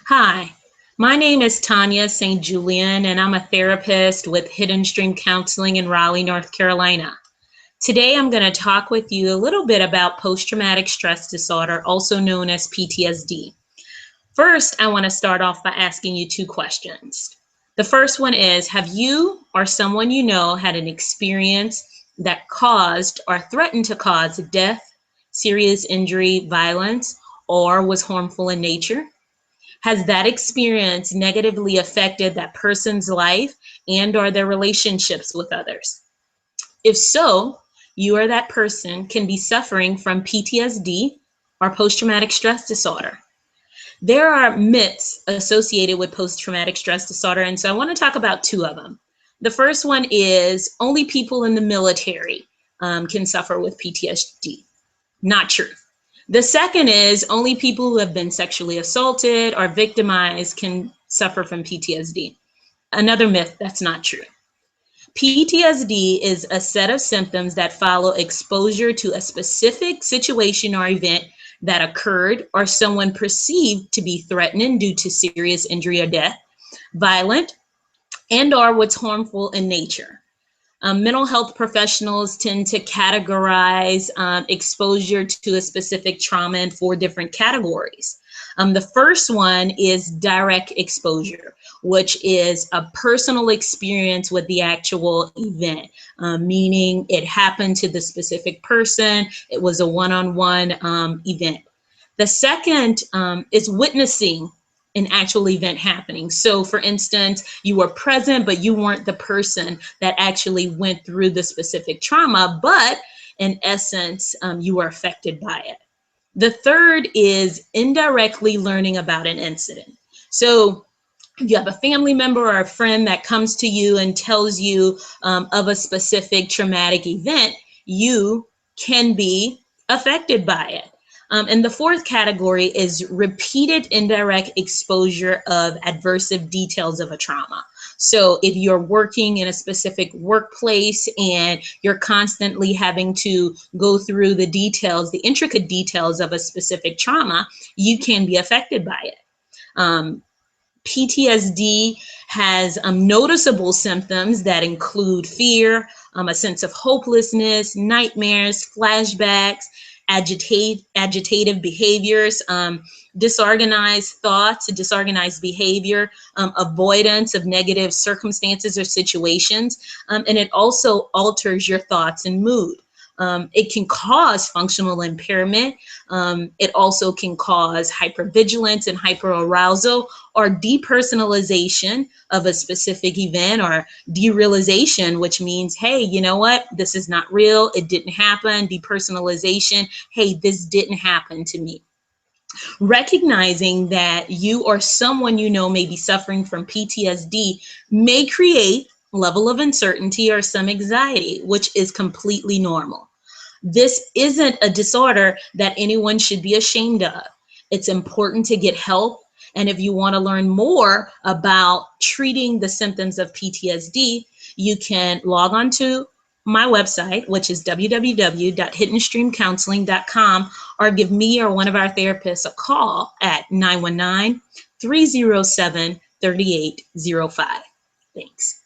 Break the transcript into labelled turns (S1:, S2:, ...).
S1: Hi, my name is Tanya St. Julian, and I'm a therapist with Hidden Stream Counseling in Raleigh, North Carolina. Today, I'm going to talk with you a little bit about post-traumatic stress disorder, also known as PTSD. First, I want to start off by asking you two questions. The first one is, have you or someone you know had an experience that caused or threatened to cause death, serious injury, violence, or was harmful in nature? Has that experience negatively affected that person's life and or their relationships with others? If so, you or that person can be suffering from PTSD or post-traumatic stress disorder. There are myths associated with post-traumatic stress disorder, and so I want to talk about two of them. The first one is only people in the military can suffer with PTSD. Not true. The second is only people who have been sexually assaulted or victimized can suffer from PTSD. Another myth, that's not true. PTSD is a set of symptoms that follow exposure to a specific situation or event that occurred or someone perceived to be threatening due to serious injury or death, violent, and or what's harmful in nature. Mental health professionals tend to categorize exposure to a specific trauma in four different categories. The first one is direct exposure, which is a personal experience with the actual event, meaning it happened to the specific person. It was a one-on-one event. The second is witnessing an actual event happening. So for instance, you were present, but you weren't the person that actually went through the specific trauma, but in essence, you were affected by it. The third is indirectly learning about an incident. So if you have a family member or a friend that comes to you and tells you of a specific traumatic event, you can be affected by it. And the fourth category is repeated indirect exposure of adversive details of a trauma. So if you're working in a specific workplace and you're constantly having to go through the details, the intricate details of a specific trauma, you can be affected by it. PTSD has noticeable symptoms that include fear, a sense of hopelessness, nightmares, flashbacks, agitative behaviors, disorganized thoughts, disorganized behavior, avoidance of negative circumstances or situations, and it also alters your thoughts and mood. It can cause functional impairment. It also can cause hypervigilance and hyperarousal or depersonalization of a specific event, or derealization, which means, hey, you know what? This is not real. It didn't happen. Depersonalization. Hey, this didn't happen to me. Recognizing that you or someone you know may be suffering from PTSD may create a level of uncertainty or some anxiety, which is completely normal. This isn't a disorder that anyone should be ashamed of. It's important to get help. And if you want to learn more about treating the symptoms of PTSD, you can log on to my website, which is www.hiddenstreamcounseling.com, or give me or one of our therapists a call at 919-307-3805. Thanks.